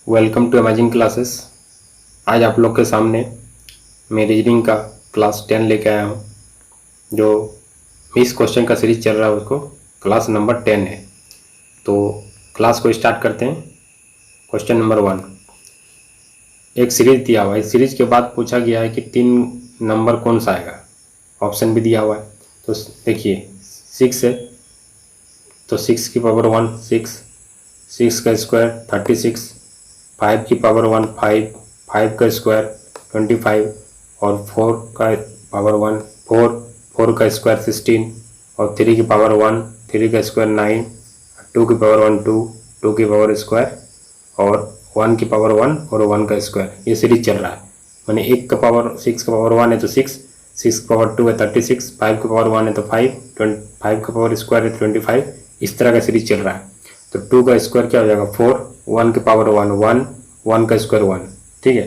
Welcome to amazing classes. आज आप लोग के सामने मैं रीजनिंग का क्लास 10 लेके आया हूँ। जो 20 क्वेश्चन का सीरीज चल रहा है उसको क्लास नंबर 10 है। तो क्लास को स्टार्ट करते हैं। क्वेश्चन नंबर 1, एक सीरीज दिया हुआ है। इस सीरीज के बाद पूछा गया है कि 3 नंबर कौन सा आएगा। ऑप्शन भी दिया हुआ है। तो देखिए 6 है तो 6 की पावर 1 6, 6 का स्क्वायर 36, 5 की पावर 1 5, 5 का स्क्वायर 25 और 4 का पावर 1 4, 4 का स्क्वायर 16 और 3 की पावर 1 3 का स्क्वायर 9, 2 की पावर 1 2, 2 की पावर स्क्वायर और 1 की पावर 1 और 1 का स्क्वायर। ये सीरीज चल रहा है। मैंने 1 का पावर 6 का पावर 1 है तो 6, 6 का पावर 2 है 36, 5 का पावर 1 है तो 5, 5 का पावर स्क्वायर है 25। इस तरह का सीरीज चल रहा है। तो 2 का स्क्वायर क्या हो जाएगा 4, 1 के पावर 1 1, 1 का स्क्वायर 1। ठीक है,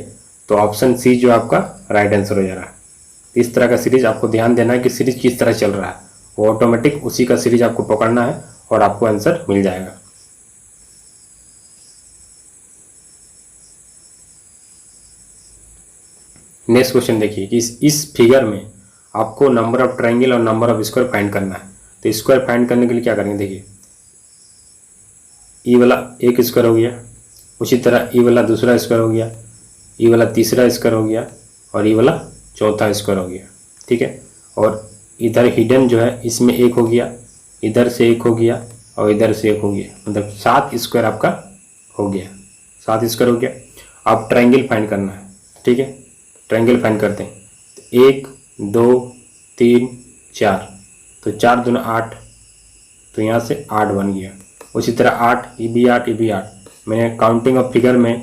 तो ऑप्शन सी जो आपका राइट आंसर हो जा रहा है। इस तरह का सीरीज आपको ध्यान देना है कि सीरीज किस तरह चल रहा है, वो ऑटोमेटिक उसी का सीरीज आपको पकड़ना है और आपको आंसर मिल जाएगा। नेक्स्ट क्वेश्चन देखिए कि इस फिगर में आपको नंबर ऑफ ट्रायंगल और नंबर ऑफ स्क्वायर फाइंड करना है। तो स्क्वायर फाइंड करने के लिए क्या करेंगे, देखिए ई वाला एक स्क्वायर हो गया, उसी तरह ई वाला दूसरा स्क्वायर हो गया, ई वाला तीसरा स्क्वायर हो गया और ई वाला चौथा स्क्वायर हो गया। ठीक है, और इधर हिडन जो है इसमें एक हो गया, इधर से एक हो गया और इधर से एक हो गया, मतलब 7 स्क्वायर आपका हो गया, 7 स्क्वायर हो गया। अब ट्रायंगल फाइंड करना है। ठीक है, ट्रायंगल फाइंड करते हैं। 1 2 3 4, तो 4 दूना 8, तो यहाँ से 8 बन गया। उसी तरह 8, ये भी 8, ये भी 8। मैंने काउंटिंग ऑफ फिगर में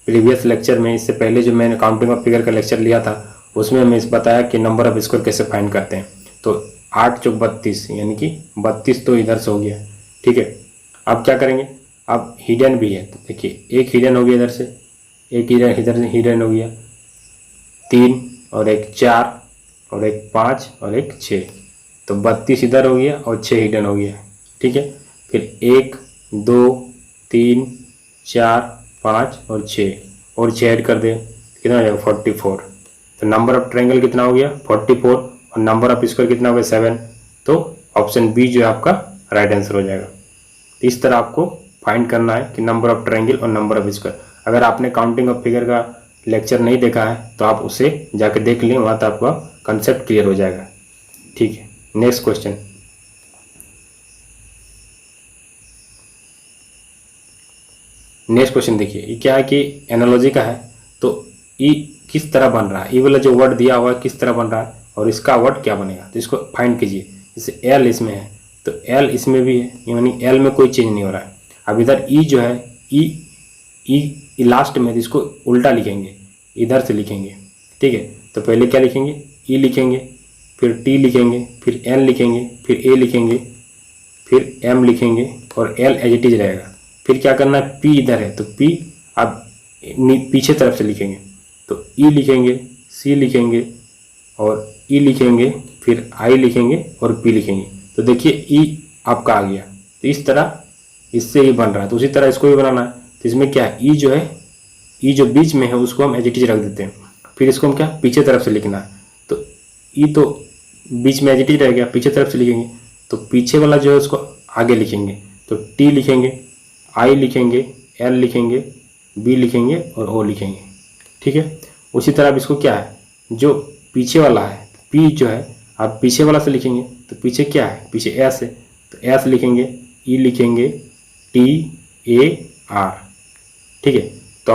प्रीवियस लेक्चर में, इससे पहले जो मैंने काउंटिंग ऑफ फिगर का लेक्चर लिया था उसमें मैं इस बताया कि नंबर ऑफ स्क्वायर कैसे फाइंड करते हैं। तो 8 चौक 32, यानी कि 32 तो इधर से हो गया। ठीक है, अब क्या करेंगे, अब हिडन भी है तो देखिए एक हिडन हो गया इधर से, एक इधर से हिडन हो गया, 3 और एक 4 और एक 5 और एक 6, तो 32 इधर हो गया और 6 हिडन हो गया। ठीक है, फिर 1 2 3 4 5 और 6 और 6 ऐड कर दे, कितना हो जाएगा 44। तो नंबर ऑफ ट्रायंगल कितना हो गया 44 और नंबर ऑफ स्क्वायर कितना हो गया 7। तो ऑप्शन बी जो है आपका राइट आंसर हो जाएगा। तो इस तरह आपको फाइंड करना है कि नंबर ऑफ ट्रायंगल और नंबर ऑफ स्क्वायर। अगर आपने काउंटिंग ऑफ फिगर का लेक्चर नहीं देखा है तो आप उसे जाके देख लें, वहाँ तो आपका कंसेप्ट क्लियर हो जाएगा। ठीक है, नेक्स्ट क्वेश्चन। नेक्स्ट क्वेश्चन देखिए, ये क्या है कि एनालॉजी का है। तो ई किस तरह बन रहा है, ई वाला जो वर्ड दिया हुआ है किस तरह बन रहा है और इसका वर्ड क्या बनेगा, तो इसको फाइंड कीजिए। जैसे एल इसमें है तो एल इसमें भी है, यानी एल में कोई चेंज नहीं हो रहा है। अब इधर ई जो है, ई लास्ट में, इसको उल्टा लिखेंगे, इधर से लिखेंगे। ठीक है, तो पहले क्या लिखेंगे, ई लिखेंगे, फिर टी लिखेंगे, फिर एन लिखेंगे, फिर ए लिखेंगे, फिर एम लिखेंगे और एल एज इट इज रहेगा। फिर क्या करना है, पी इधर है तो पी अब पीछे तरफ से लिखेंगे, तो ई लिखेंगे, सी लिखेंगे और ई लिखेंगे, फिर आई लिखेंगे और पी लिखेंगे। तो देखिए ई आपका आ गया। तो इस तरह इससे ही बन रहा है, तो उसी तरह इसको भी बनाना है। तो इसमें क्या है, ई जो है, ई जो बीच में है उसको हम एज इट इज रख देते हैं, फिर इसको हम क्या पीछे तरफ से लिखना है। तो ई तो बीच में एज इट इज रह गया, पीछे तरफ से लिखेंगे तो पीछे वाला जो है उसको आगे लिखेंगे। तो टी लिखेंगे, आई लिखेंगे, एल लिखेंगे, बी लिखेंगे और ओ लिखेंगे। ठीक है, उसी तरह अब इसको क्या है, जो पीछे वाला है पी जो है, आप पीछे वाला से लिखेंगे तो पीछे क्या है, पीछे एस है तो एस लिखेंगे, ई लिखेंगे, टी ए आर। ठीक है, तो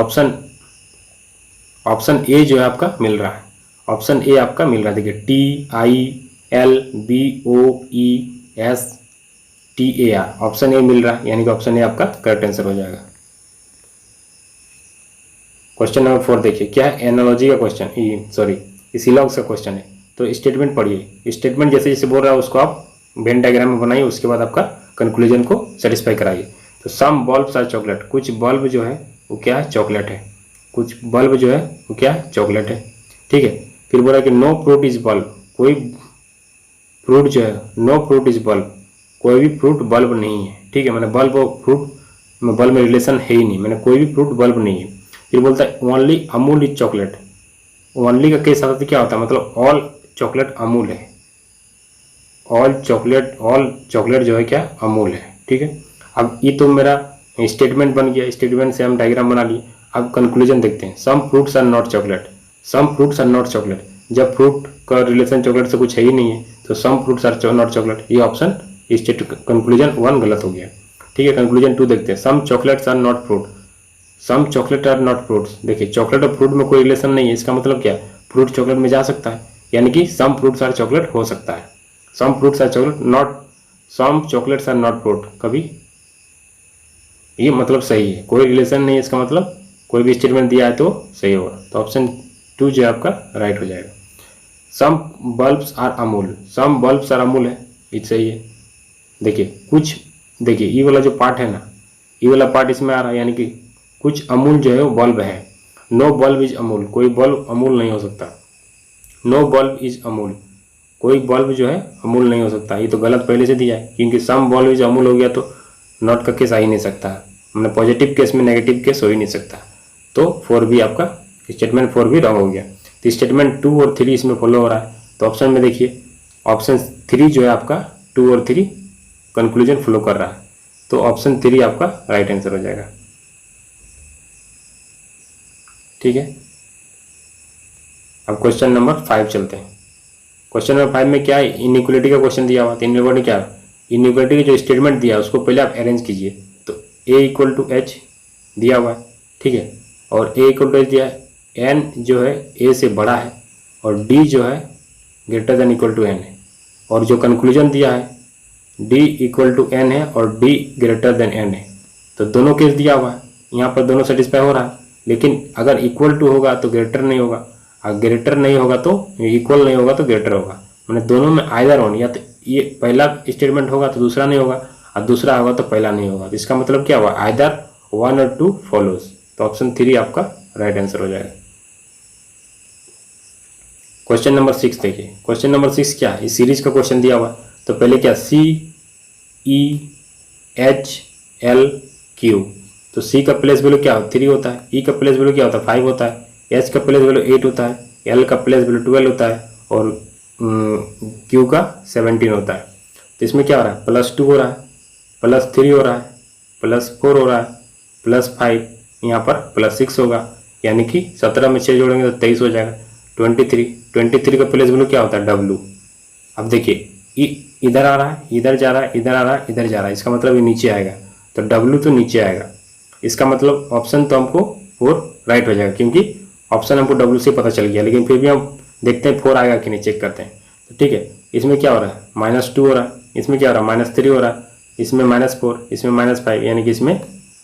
ऑप्शन ए जो है आपका मिल रहा है, ऑप्शन ए आपका मिल रहा है। देखिए T I L B O E S T A R, option A मिल रहा है, यानी कि ऑप्शन ए आपका करेक्ट आंसर हो जाएगा। क्वेश्चन नंबर 4 देखिए, क्या है, एनालॉजी का क्वेश्चन, सॉरी सिलॉग्स का क्वेश्चन है। तो स्टेटमेंट पढ़िए, स्टेटमेंट जैसे जैसे बोल रहा है उसको आप वेन डायग्राम में बनाइए, उसके बाद आपका कंक्लूजन को सेटिस्फाई कराइए। तो सम बल्ब्स आर चॉकलेट, कुछ बल्ब जो है वो क्या है, चॉकलेट है, कुछ बल्ब जो है वो क्या है, चॉकलेट है। ठीक है, फिर बोला कि नो फ्रूट इज बल्ब, कोई फ्रूट जो है, नो फ्रूट इज बल्ब, कोई भी फ्रूट बल्ब नहीं है। ठीक है, मैंने बल्ब और फ्रूट बल्ब में रिलेशन है ही नहीं, मैंने कोई भी फ्रूट बल्ब नहीं है। फिर बोलता है only Amul is chocolate. Only का केस आता है क्या होता है, मतलब ऑल चॉकलेट अमूल है, ऑल चॉकलेट जो है क्या अमूल है, ठीक है। अब ये तो मेरा स्टेटमेंट बन गया, स्टेटमेंट से हम डायग्राम बना लिए। अब कंक्लूजन देखते हैं, some fruits are not chocolate, some fruits are not chocolate. जब फ्रूट का रिलेशन चॉकलेट से कुछ है ही नहीं है तो some fruits are not chocolate, ये ऑप्शन स्टेट कंक्लूजन 1 गलत हो गया, ठीक है। कंक्लूजन 2 देखते हैं, some chocolates are not fruit, some chocolate are not fruits. देखिए चॉकलेट और फ्रूट में कोई रिलेशन नहीं है, इसका मतलब क्या, फ्रूट चॉकलेट में जा सकता है, यानी कि सम फ्रूट्स आर चॉकलेट हो सकता है, some fruits are chocolate not, some chocolates are not fruit कभी, ये मतलब सही है, कोई रिलेशन नहीं है, इसका मतलब कोई भी स्टेटमेंट दिया है तो सही होगा। तो ऑप्शन 2 जो है आपका राइट हो जाएगा। Some bulbs are Amul, some bulbs are Amul है, ये सही है। देखिए कुछ, देखिए ये वाला जो पार्ट है ना, ये वाला पार्ट इसमें आ रहा है, यानी कि कुछ अमूल जो है वो बल्ब है। नो बल्ब इज अमूल, कोई बल्ब अमूल नहीं हो सकता। नो बल्ब इज अमूल, कोई बल्ब जो है अमूल नहीं हो सकता, ये तो गलत पहले से दिया है, क्योंकि सम बल्ब इज अमूल हो गया तो नॉट का केस आ ही नहीं सकता, मतलब पॉजिटिव केस में नेगेटिव केस हो ही नहीं सकता। तो 4 भी आपका स्टेटमेंट 4 भी रॉन्ग हो गया। तो स्टेटमेंट 2 और 3 इसमें फॉलो हो रहा है। तो ऑप्शन में देखिए ऑप्शन 3 जो है आपका 2 और 3 कंक्लूजन फॉलो कर रहा है, तो ऑप्शन 3 आपका राइट आंसर हो जाएगा, ठीक है। अब क्वेश्चन नंबर 5 चलते हैं। क्वेश्चन नंबर 5 में क्या है, इनइक्वालिटी का क्वेश्चन दिया हुआ। तो इनइक्वालिटी क्या है, इनइक्वालिटी की जो स्टेटमेंट दिया है उसको पहले आप अरेंज कीजिए। तो a इक्वल टू एच दिया हुआ है, ठीक है, और a इक्वल टू एच दिया है, n जो है a से बड़ा है और d जो है greater than equal to n है, और जो कंक्लूजन दिया है d इक्वल टू n है और d ग्रेटर देन n है। तो दोनों केस दिया हुआ है, यहाँ पर दोनों सेटिस्फाई हो रहा है, लेकिन अगर इक्वल टू होगा तो ग्रेटर नहीं होगा, और ग्रेटर नहीं होगा तो इक्वल नहीं होगा तो ग्रेटर होगा, मैंने दोनों में आइदर वन, या तो ये पहला स्टेटमेंट होगा तो दूसरा नहीं होगा, और दूसरा होगा तो पहला नहीं होगा। तो इसका मतलब क्या हुआ, आइदर 1 और 2 फॉलोज। तो ऑप्शन 3 आपका राइट आंसर हो जाएगा। क्वेश्चन नंबर 6 देखिए, क्वेश्चन नंबर 6 क्या है, इस सीरीज का क्वेश्चन दिया हुआ। तो पहले क्या, C E H L Q, तो C का प्लेस वैल्यू क्या 3 होता है, E का प्लेस वैल्यू क्या होता है 5 होता है, H का प्लेस वैल्यू 8 होता है, L का प्लेस वैल्यू 12 होता है, और Q का 17 होता है। तो इसमें क्या हो रहा है, +2 हो रहा है, +3 हो रहा है, +4 हो रहा है, +5, यहाँ पर +6 होगा, यानी कि 17 में 6 जोड़ेंगे तो 23 हो जाएगा। 23 का प्लेस वैल्यू क्या होता है W। अब देखिए इधर आ रहा है, इधर जा रहा है, इधर आ रहा है, इधर जा रहा है, इसका मतलब ये नीचे आएगा, तो W तो नीचे आएगा, इसका मतलब ऑप्शन तो हमको 4 राइट हो जाएगा, क्योंकि ऑप्शन हमको W से पता चल गया, लेकिन फिर भी हम देखते हैं 4 आएगा कि नहीं, चेक करते हैं। तो ठीक है, इसमें क्या हो रहा है -2 हो रहा है, इसमें क्या हो रहा है -3 हो रहा है, इसमें -4, इसमें -5, यानी कि इसमें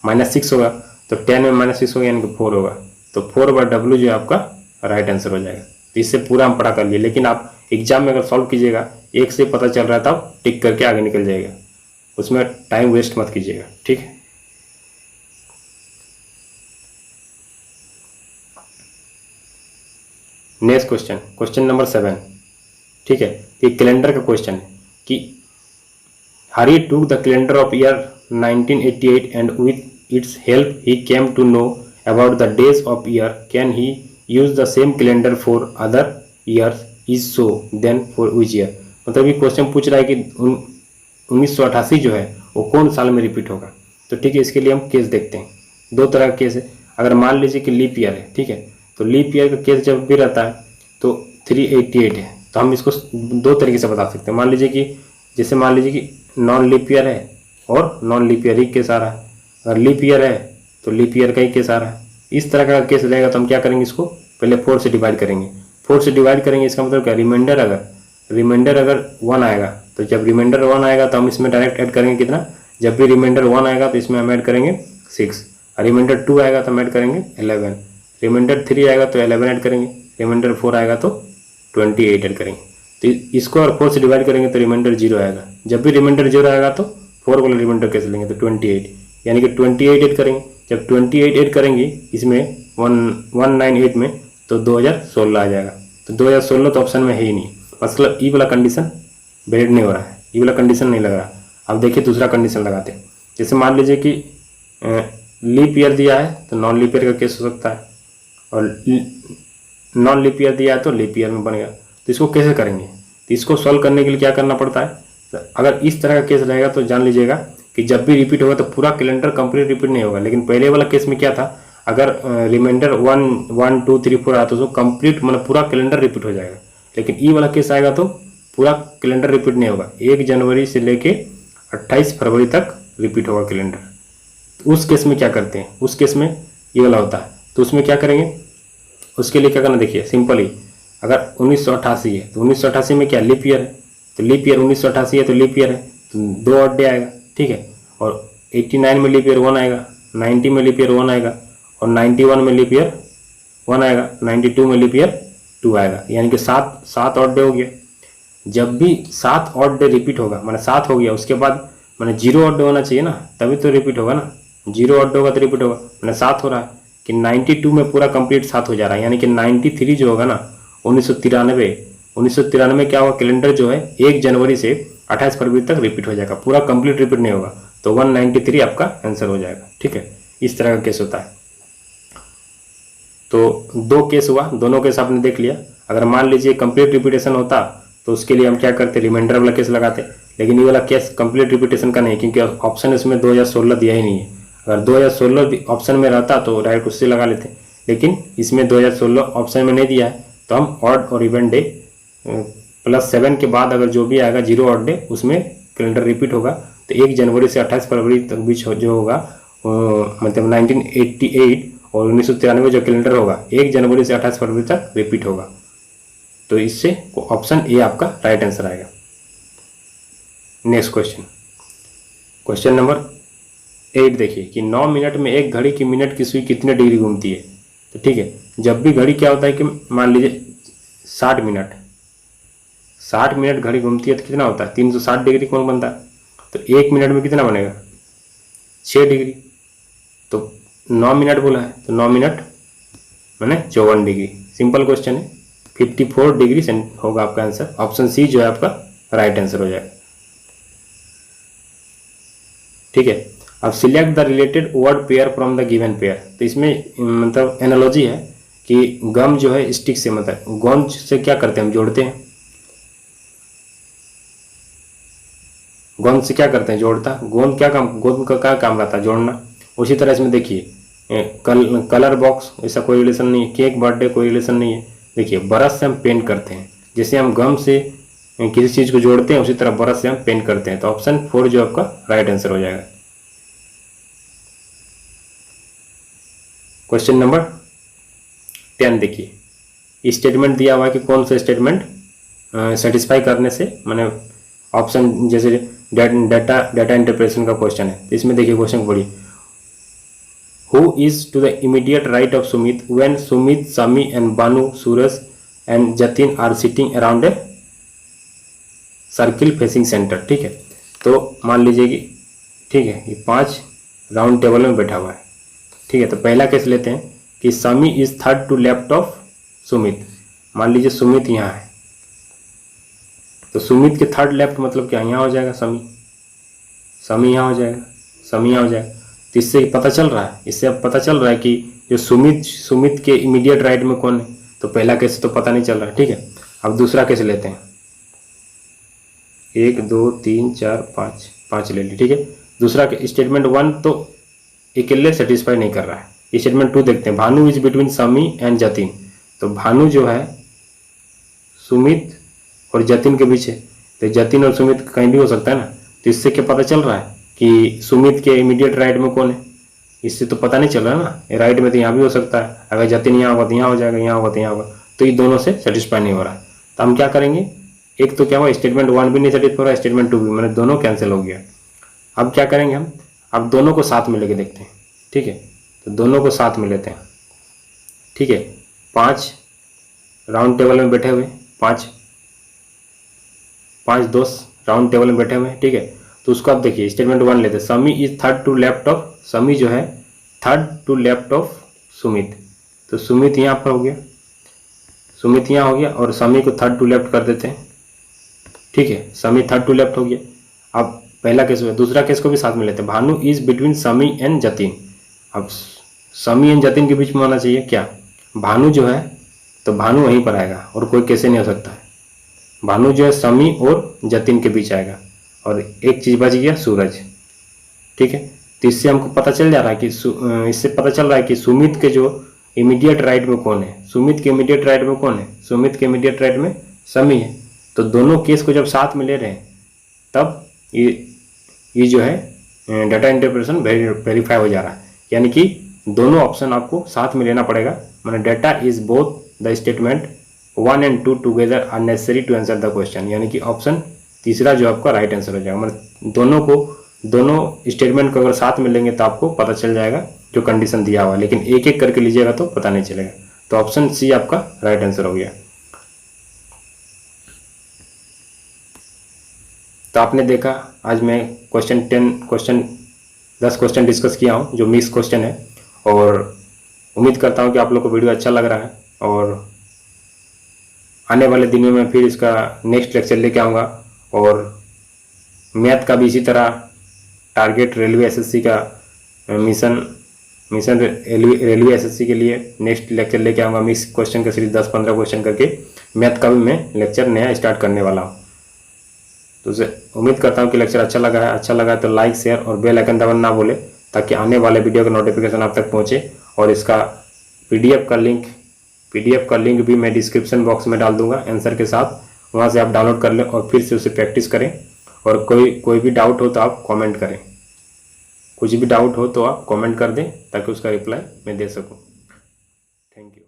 -6 होगा। तो 10 में -6 होगा यानी कि 4 होगा, तो 4/W जो है आपका राइट आंसर हो जाएगा। तो इससे पूरा हम पढ़ा कर लिए, लेकिन आप एग्जाम में अगर सॉल्व कीजिएगा, एक से पता चल रहा था आप टिक करके आगे निकल जाएगा, उसमें टाइम वेस्ट मत कीजिएगा, ठीक है। नेक्स्ट क्वेश्चन, क्वेश्चन नंबर 7, ठीक है। ये कैलेंडर का क्वेश्चन है कि Hari took the calendar of year 1988 and with its help he came to know about the days of year, can he use the same calendar for other years, is so then for which year. मतलब ये question पूछ रहा है कि 1988 जो है वो कौन साल में रिपीट होगा। तो ठीक है, इसके लिए हम केस देखते हैं। दो तरह का केस है, अगर मान लीजिए कि लीप ईयर है, ठीक है, तो लीप ईयर का केस जब भी रहता है तो 388 है, तो हम इसको दो तरीके से बता सकते हैं। मान लीजिए कि जैसे मान लीजिए कि नॉन लीप ईयर है और नॉन लीप ईयर ही केस आ रहा है, अगर लीप ईयर है तो लीप ईयर का ही केस आ रहा है। इस तरह का केस रहेगा तो हम क्या करेंगे, इसको पहले 4 से डिवाइड करेंगे। 4 से डिवाइड करेंगे, इसका मतलब क्या, रिमाइंडर अगर 1 आएगा, तो जब रिमाइंडर 1 आएगा तो हम इसमें डायरेक्ट ऐड करेंगे कितना, जब भी रिमाइंडर 1 आएगा तो इसमें हम ऐड करेंगे 6, रिमाइंडर 2 आएगा तो हम ऐड करेंगे 11, रिमाइंडर 3 आएगा तो 11 ऐड करेंगे, रिमाइंडर 4 आएगा तो 28 ऐड करेंगे। तो इसको अगर 4 से डिवाइड करेंगे तो रिमाइंडर 0 आएगा, जब भी रिमाइंडर 0 आएगा तो 4 वाला रिमाइंडर कैसे लेंगे, तो 28, यानी कि 28 ऐड करेंगे। जब 28 ऐड करेंगे इसमें 198 में, तो 2016 आ जाएगा। तो 2016 तो ऑप्शन में है ही नहीं, मतलब ई वाला कंडीशन वैलिड नहीं हो रहा है, ई वाला कंडीशन नहीं लग रहा। अब देखिए दूसरा कंडीशन लगाते हैं। जैसे मान लीजिए कि लीप ईयर दिया है तो नॉन लीप ईयर का केस हो सकता है, और नॉन लीप ईयर दिया है तो लीप ईयर में बनेगा। तो इसको कैसे करेंगे, तो इसको सॉल्व करने के लिए क्या करना पड़ता है, तो अगर इस तरह का केस रहेगा तो जान लीजिएगा कि जब भी रिपीट होगा तो पूरा कैलेंडर कंप्लीट रिपीट नहीं होगा। लेकिन पहले वाला केस में क्या था, अगर रिमाइंडर 1 1 2 3 4 आता तो कंप्लीट मतलब पूरा कैलेंडर रिपीट हो जाएगा। लेकिन ई वाला केस आएगा तो पूरा कैलेंडर रिपीट नहीं होगा, 1 जनवरी से लेके 28 फरवरी तक रिपीट होगा कैलेंडर। तो उस केस में क्या करते हैं, उस केस में ये वाला होता है, तो उसमें क्या करेंगे, उसके लिए क्या करना, देखिए सिंपल ही, अगर 1988 है तो 1988 में क्या लीप ईयर है, तो लीप ईयर 1988 है तो लीप ईयर है, तो 2 ऑड डे आएगा, ठीक है। और 89 में लीप ईयर 1 आएगा, 90 में लीप ईयर 1 आएगा, और 91 में लीप ईयर 1 आएगा, 92 में लीप ईयर 2 आएगा, यानी कि 7 ऑड डे हो गया। जब भी 7 ऑड डे रिपीट होगा, मैंने 7 हो गया, उसके बाद मैंने 0 ऑड डे होना चाहिए ना, तभी तो रिपीट होगा ना, 0 ऑड डे होगा तो रिपीट होगा। मैंने 7 हो रहा है कि 92 में पूरा कंप्लीट 7 हो जा रहा है, यानी कि 93 जो होगा ना 1993 क्या होगा, कैलेंडर जो है 1 जनवरी से 28 फरवरी तक रिपीट हो जाएगा, पूरा कंप्लीट रिपीट नहीं होगा, तो 193 आपका आंसर हो जाएगा, ठीक है। इस तरह का केस होता है। तो 2 केस हुआ, दोनों केस आपने देख लिया। अगर मान लीजिए कंप्लीट रिपीटेशन होता तो उसके लिए हम क्या करते, रिमाइंडर वाला केस लगाते, लेकिन ये वाला केस कंप्लीट रिपीटेशन का नहीं, क्योंकि ऑप्शन इसमें 2016 दिया ही नहीं है। अगर 2016 ऑप्शन में रहता तो डायरेक्ट उससे लगा लेते, लेकिन इसमें 2016 ऑप्शन में नहीं दिया है, तो हम ऑड और इवन डे +7 के बाद अगर जो भी आएगा 0 ऑड डे उसमें कैलेंडर रिपीट होगा। तो 1 जनवरी से 28 फरवरी तक बीच जो होगा मतलब 1988 और 1993 जो कैलेंडर होगा 1 जनवरी से 28 फरवरी तक रिपीट होगा। तो इससे ऑप्शन ए आपका राइट आंसर आएगा। नेक्स्ट क्वेश्चन नंबर 8 देखिए कि 9 मिनट में एक घड़ी की मिनट की सुई कितने डिग्री घूमती है। तो ठीक है, जब भी घड़ी क्या होता है कि मान लीजिए 60 मिनट घड़ी घूमती है तो कितना होता है 360 डिग्री कोण बनता है। तो 1 मिनट में कितना बनेगा 6 डिग्री। तो 9 मिनट बोला है तो 9 मिनट मैंने 54 डिग्री। सिंपल क्वेश्चन है, 54 डिग्री होगा आपका आंसर। ऑप्शन सी जो है आपका राइट आंसर हो जाएगा। ठीक है, अब select the related word pair from the given pair. तो इसमें मतलब एनालॉजी है कि गम जो है स्टिक से मतलब गोंद से क्या करते हैं हम जोड़ते हैं। गोंद से क्या करते हैं जोड़ता। गोंद का क्या काम रहता है जोड़ना। उसी तरह इसमें देखिए कलर बॉक्स ऐसा कोई रिलेशन नहीं है, केक बर्थडे कोई रिलेशन नहीं है। देखिए ब्रश से हम पेंट करते हैं, जैसे हम गम से किसी चीज को जोड़ते हैं उसी तरह ब्रश से हम पेंट करते हैं। तो ऑप्शन 4 जो आपका राइट आंसर हो जाएगा। क्वेश्चन नंबर 10 देखिए, स्टेटमेंट दिया हुआ है कि कौन सा स्टेटमेंट सेटिस्फाई करने से मैंने ऑप्शन जैसे डाटा इंटरप्रेशन का क्वेश्चन है। तो इसमें देखिए क्वेश्चन को पढ़िए। Who is to the immediate right of Sumit when Sumit, Sami and Banu, Suraj and Jatin are sitting around a circle facing centre. ठीक है, तो मान लीजिए कि ठीक है ये 5 राउंड टेबल में बैठा हुआ है। ठीक है, तो पहला केस लेते हैं कि Sami is third to left of Sumit. मान लीजिए सुमित यहाँ है, तो सुमित के थर्ड लेफ्ट मतलब क्या यहाँ हो जाएगा समी यहाँ हो जाएगा, समी यहाँ हो जाएगा। तो इससे पता चल रहा है, इससे अब पता चल रहा है कि जो सुमित के इमीडिएट राइट में कौन है। तो पहला केस तो पता नहीं चल रहा है। ठीक है, अब दूसरा केस लेते हैं। 1 2 3 4 5 ले ली। ठीक है, दूसरा स्टेटमेंट 1 तो अकेले सेटिस्फाई नहीं कर रहा है। स्टेटमेंट 2 देखते हैं। भानु इज बिटवीन समी एंड जतिन। तो भानु जो है सुमित और जतिन के बीच है, तो जतिन और सुमित कहीं भी हो सकता है ना। तो इससे क्या पता चल रहा है कि सुमित के इमीडिएट राइट में कौन है। इससे तो पता नहीं चल रहा है ना, राइट में तो यहाँ भी हो सकता है। अगर जतिन यहाँ होगा तो यहाँ हो जाएगा, यहाँ होगा तो यहाँ होगा। तो ये दोनों से सेटिस्फाई नहीं हो रहा है। तो हम क्या करेंगे, एक तो क्या हुआ स्टेटमेंट 1 भी नहीं सेटिस्फाई हो रहा है, स्टेटमेंट 2 भी, मैंने दोनों कैंसिल हो गया। अब क्या करेंगे हम, अब दोनों को साथ में लेके देखते हैं। ठीक है, तो दोनों को साथ में लेते हैं। ठीक है, 5 राउंड टेबल में बैठे हुए, 5 दोस्त राउंड टेबल में बैठे हुए हैं। ठीक है, तो उसको आप देखिए स्टेटमेंट 1 लेते हैं। Sami is third to left of, Sami जो है third to left of Sumit. तो सुमित यहाँ पर हो गया, सुमित यहाँ हो गया और समी को थर्ड टू लेफ्ट कर देते हैं। ठीक है, समी थर्ड टू लेफ्ट हो गया। अब पहला केस हुआ, दूसरा केस को भी साथ में लेते हैं। भानु इज बिटवीन समी एंड जतिन। अब समी एंड जतिन के बीच में होना चाहिए क्या, भानु जो है, तो भानु वहीं पर आएगा और कोई कैसे नहीं हो सकता है। भानु जो है समी और जतिन के बीच आएगा और एक चीज बच गया सूरज। ठीक है, तो इससे हमको पता चल जा रहा है कि इससे पता चल रहा है कि सुमित के जो इमीडिएट राइट में कौन है, सुमित के इमीडिएट राइट में कौन है, सुमित के इमीडिएट राइट में समी है। तो दोनों केस को जब साथ में ले रहे हैं तब ये जो है डाटा इंटरप्रिटेशन वेरीफाई हो जा रहा है, यानी कि दोनों ऑप्शन आपको साथ में लेना पड़ेगा। मतलब data is both the statement 1 and 2 together are necessary to answer the question, यानी कि ऑप्शन तीसरा जो आपका राइट आंसर हो जाएगा। मतलब दोनों स्टेटमेंट को अगर साथ में लेंगे तो आपको पता चल जाएगा जो कंडीशन दिया हुआ है, लेकिन एक एक करके लीजिएगा तो पता नहीं चलेगा। तो ऑप्शन सी आपका राइट आंसर हो गया। तो आपने देखा आज मैं क्वेश्चन 10 क्वेश्चन डिस्कस किया हूँ जो मिक्स क्वेश्चन है, और उम्मीद करता हूँ कि आप लोग को वीडियो अच्छा लग रहा है। और आने वाले दिनों में फिर इसका नेक्स्ट लेक्चर लेके आऊँगा, और मैथ का भी इसी तरह टारगेट रेलवे एसएससी का मिशन रेलवे एसएससी के लिए नेक्स्ट लेक्चर लेके आऊँगा। मिक्स क्वेश्चन का सीरीज 10-15 क्वेश्चन करके मैथ का भी मैं लेक्चर नया स्टार्ट करने वाला हूँ। तो उम्मीद करता हूँ कि लेक्चर अच्छा लगा है तो लाइक, शेयर और बेल आइकन दबाना ना भूले, ताकि आने वाले वीडियो का नोटिफिकेशन आप तक पहुँचे। और इसका पीडीएफ का लिंक भी मैं डिस्क्रिप्शन बॉक्स में डाल दूंगा आंसर के साथ, वहाँ से आप डाउनलोड कर लें और फिर से उसे प्रैक्टिस करें। और कोई भी डाउट हो तो आप कमेंट करें, कुछ भी डाउट हो तो आप कमेंट कर दें ताकि उसका रिप्लाई मैं दे सकूं। Thank you.